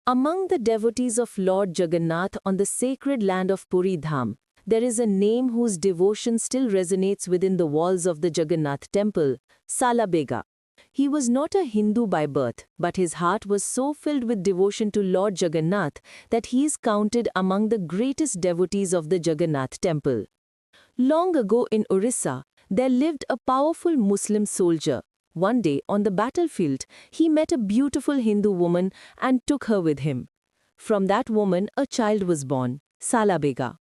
Among the devotees of Lord Jagannath on the sacred land of Puri Dham, there is a name whose devotion still resonates within the walls of the Jagannath temple, Salabega. He was not a Hindu by birth, but his heart was so filled with devotion to Lord Jagannath that he is counted among the greatest devotees of the Jagannath temple. Long ago in Orissa, there lived a powerful Muslim soldier. One day, on the battlefield, he met a beautiful Hindu woman and took her with him. From that woman, a child was born, Salabega.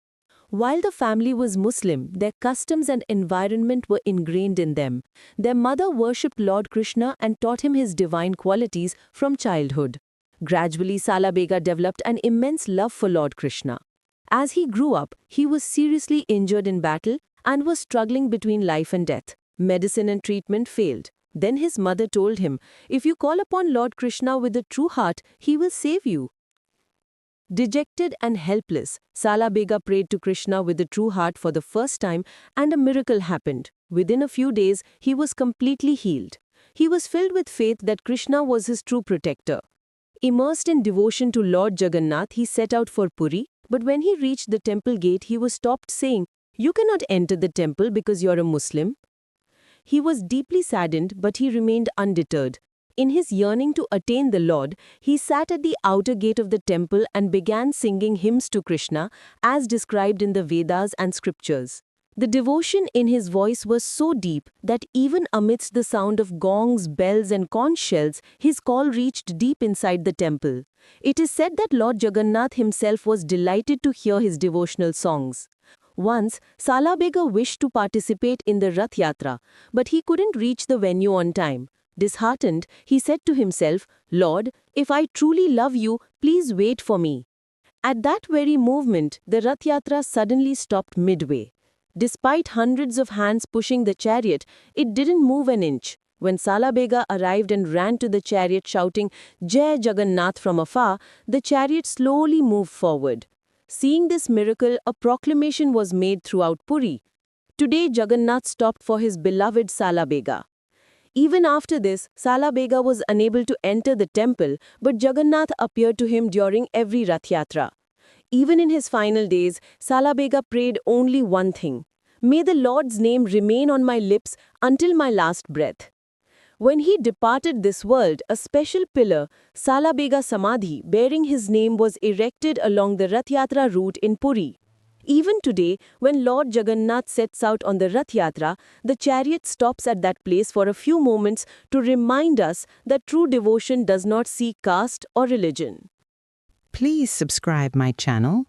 While the family was Muslim, their customs and environment were ingrained in them. Their mother worshipped Lord Krishna and taught him his divine qualities from childhood. Gradually, Salabega developed an immense love for Lord Krishna. As he grew up, he was seriously injured in battle and was struggling between life and death. Medicine and treatment failed. Then his mother told him, "If you call upon Lord Krishna with a true heart, he will save you." Dejected and helpless, Salabega prayed to Krishna with a true heart for the first time, and a miracle happened. Within a few days, he was completely healed. He was filled with faith that Krishna was his true protector. Immersed in devotion to Lord Jagannath, he set out for Puri, but when he reached the temple gate, he was stopped saying, "You cannot enter the temple because you're a Muslim." He was deeply saddened, but he remained undeterred. In his yearning to attain the Lord, he sat at the outer gate of the temple and began singing hymns to Krishna, as described in the Vedas and scriptures. The devotion in his voice was so deep that even amidst the sound of gongs, bells, and conch shells, his call reached deep inside the temple. It is said that Lord Jagannath himself was delighted to hear his devotional songs. Once, Salabega wished to participate in the Rath Yatra, but he couldn't reach the venue on time. Disheartened, he said to himself, "Lord, if I truly love you, please wait for me." At that very moment, the Rath Yatra suddenly stopped midway. Despite hundreds of hands pushing the chariot, it didn't move an inch. When Salabega arrived and ran to the chariot shouting, "Jai Jagannath" from afar, the chariot slowly moved forward. Seeing this miracle, a proclamation was made throughout Puri. Today, Jagannath stopped for his beloved Salabega. Even after this, Salabega was unable to enter the temple, but Jagannath appeared to him during every Rath Yatra. Even in his final days, Salabega prayed only one thing: "May the Lord's name remain on my lips until my last breath." When he departed this world, a special pillar, Salabega Samadhi, bearing his name was erected along the Rath Yatra route in Puri. Even today, when Lord Jagannath sets out on the Rath Yatra, the chariot stops at that place for a few moments to remind us that true devotion does not seek caste or religion. Please subscribe my channel